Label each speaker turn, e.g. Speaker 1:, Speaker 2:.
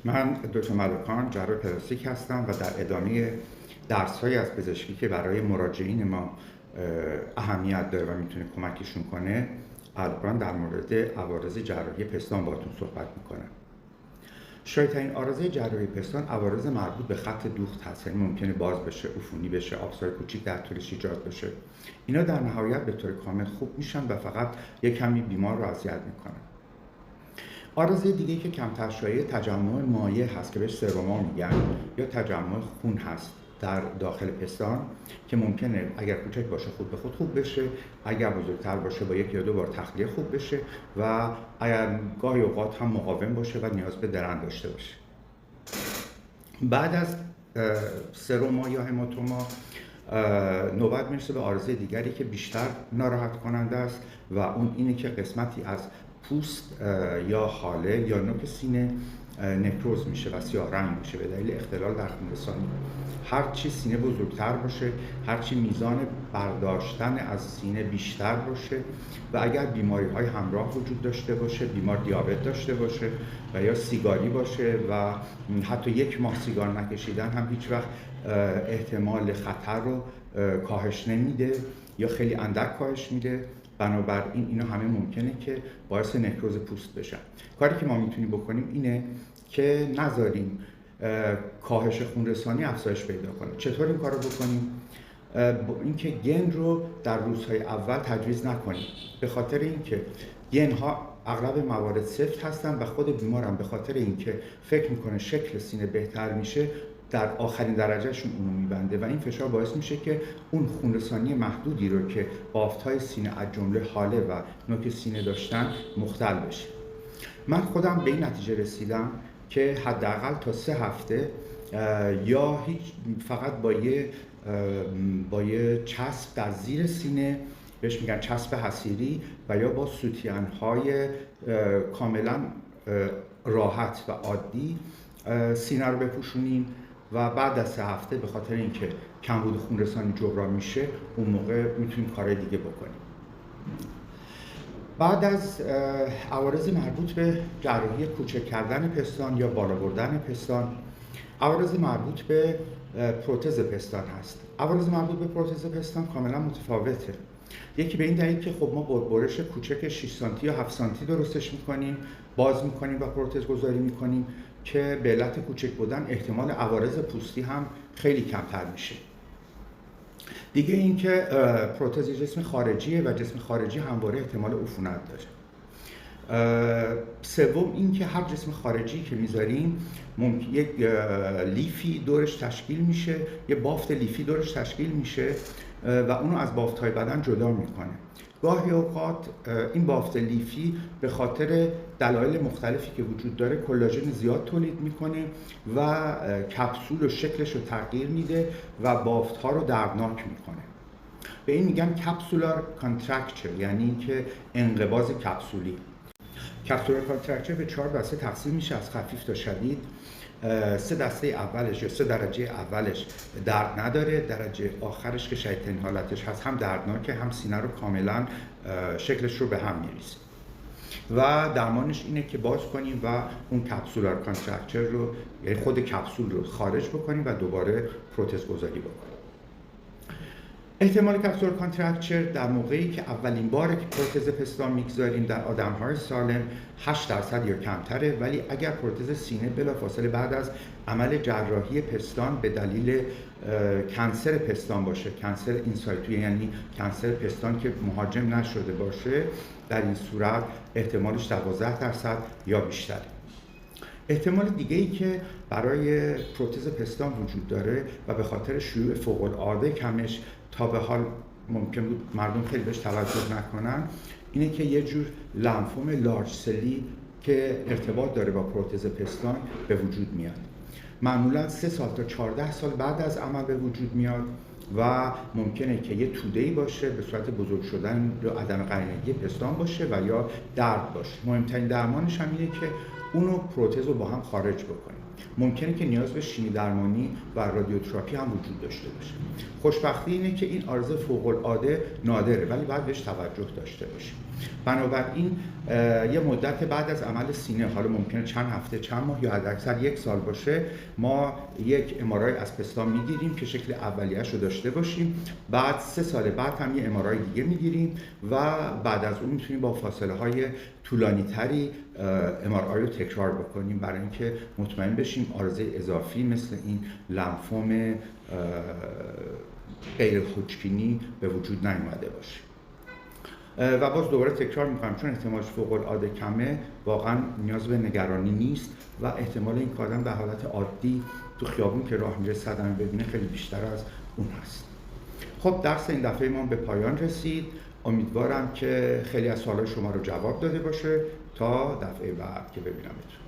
Speaker 1: من دکتر ملکان جراح پلاستیک هستم و در ادامه درس‌هایی از پزشکی که برای مراجعین ما اهمیت داره و میتونه کمکشون کنه، الان در مورد عوارض جراحی پستان باهاتون صحبت میکنم. شایع‌ترین عارضه جراحی پستان عوارض مربوط به خط دوخت هست، یعنی ممکنه باز بشه، عفونی بشه، آبسار کوچیک در طولش ایجاد بشه. اینا در نهایت به طور کامل خوب میشن و فقط یک کمی بیمار رو اذیت میکنن. عارضه دیگه که کمتر شایع تجمع مایع هست که بهش سروما میگن، یا تجمع خون هست در داخل پستان که ممکنه اگر کوچک باشه خود به خود خوب بشه، اگر بزرگتر باشه با یک یا دو بار تخلیه خوب بشه و اگر گاهی اوقات هم مقاوم باشه و نیاز به درن داشته باشه. بعد از سروما یا هماتوما نوبت میرسه به عارضه دیگری که بیشتر ناراحت کننده است و اون اینه که قسمتی از پوست یا حاله یا نوک سینه نکروز میشه و سیاه رنگ میشه به دلیل اختلال در خونرسانی. هرچی سینه بزرگتر باشه، هرچی میزان برداشتن از سینه بیشتر باشه و اگر بیماری های همراه وجود داشته باشه، بیمار دیابت داشته باشه و یا سیگاری باشه و حتی 1 ماه سیگار نکشیدن هم هیچ وقت احتمال خطر رو کاهش نمیده یا خیلی اندک کاهش میده. بنابراین اینا همه ممکنه که باعث نکروز پوست بشن. کاری که ما میتونیم بکنیم اینه که نذاریم کاهش خونرسانی افزایش پیدا کنه. چطور این کار رو بکنیم؟ اینکه گن رو در روزهای اول تجویز نکنیم، به خاطر اینکه گن ها اغلب موارد سفت هستن و خود بیمارم به خاطر اینکه فکر میکنه شکل سینه بهتر میشه در آخرین درجهشون اونو میبنده و این فشار باعث میشه که اون خونرسانی محدودی رو که بافت‌های سینه از جمله حاله و نوک سینه داشتن مختل بشه. من خودم به این نتیجه رسیدم که حداقل تا 3 هفته یا هیچ فقط با یه چسب در زیر سینه، بهش میگن چسب حصیری، و یا با سوتیان‌های کاملا راحت و عادی سینه رو بپوشونیم و بعد از 3 هفته به خاطر اینکه کمبود خونرسانی جبران میشه اون موقع میتونیم کارهای دیگه بکنیم. بعد از عوارض مربوط به جراحی کوچک کردن پستان یا بالا بردن پستان، عوارض مربوط به پروتز پستان هست. عوارض مربوط به پروتز پستان کاملا متفاوته. یکی به این دلیل که خب ما برش کوچک 6 سانتی یا 7 سانتی درستش میکنیم، باز میکنیم و پروتز گذاری میکنیم که به علت کوچک بودن احتمال عوارض پوستی هم خیلی کمتر میشه. دیگه این که پروتز جسم خارجیه و جسم خارجی همواره احتمال عفونت داره. سوم این که هر جسم خارجی که میذاریم یک لیفی دورش تشکیل میشه، یه بافت لیفی دورش تشکیل میشه و اونو از بافت‌های بدن جدا میکنه. گاهی اوقات این بافت لیفی به خاطر دلایل مختلفی که وجود داره کلاژن زیاد تولید میکنه و کپسول و شکلش رو تغییر میده و بافت‌ها رو دردناک میکنه. به این میگن کپسولار کانترکچر، یعنی اینکه انقباض کپسولی. کپسولار کانترکچر به 4 دسته تقسیم میشه از خفیف تا شدید. 3 دسته اولش یا 3 درجه اولش درد نداره، درجه آخرش که شدیدترین حالتش هست هم دردناکه، هم سینه رو کاملا شکلش رو به هم میریزه و درمانش اینه که باز کنیم و اون کپسولار کانترکچر رو، یعنی خود کپسول رو خارج بکنیم و دوباره پروتز گذاری بکنیم. احتمال کپسولار کانترکچر در موقعی که اولین بار که پروتز پستان میگذاریم در آدم‌های سالم 8% یا کمتره، ولی اگر پروتز سینه بلافاصله بعد از عمل جراحی پستان به دلیل کنسر پستان باشه، کنسر اینسایتو یعنی کنسر پستان که مهاجم نشده باشه، در این صورت احتمالش 12% یا بیشتره. احتمال دیگه‌ای که برای پروتز پستان وجود داره و به خاطر شیوع فوق‌العاده کمش تا به حال ممکن بود مردم خیلی بهش توجه نکنن، اینه که یه جور لنفوم لارج سلی که ارتباط داره با پروتز پستان به وجود میاد. معمولا 3 سال تا 14 سال بعد از عمل به وجود میاد و ممکنه که یه توده‌ای باشه به صورت بزرگ شدن یا عدم قرینگی پستان باشه و یا درد باشه. مهمترین درمانش هم اینه که اونو پروتز رو با هم خارج بکنیم. ممکنه که نیاز به شیمی درمانی و رادیوتراپی هم وجود داشته باشه. خوشبختی اینه که این عارضه فوق‌العاده نادره ولی باید بهش توجه داشته باشیم. بنابراین یه مدت بعد از عمل سینه، حالا ممکنه چند هفته، چند ماه یا حداکثر 1 سال باشه، ما یک ام‌آرآی از پستان میگیریم که شکل اولیه‌اش رو داشته باشیم. بعد 3 سال بعد هم یه ام‌آرآی دیگه میگیریم و بعد از اون میتونیم با فاصله‌های طولانی تری ام‌آرآی رو تکرار بکنیم برای اینکه مطمئن بشیم عارضه اضافی مثل این لمفوم غیر هوجکینی به وجود نیامده باشه. و باز دوباره تکرار میکنم چون احتمالش فوق‌العاده کمه، واقعا نیاز به نگرانی نیست و احتمال این که آدم در حالت عادی تو خیابون که راه میره صدمه ببینه خیلی بیشتر از اون هست. خب درس این دفعه ما به پایان رسید. امیدوارم که خیلی از سوالای شما رو جواب داده باشه. تا دفعه بعد که ببینمتون.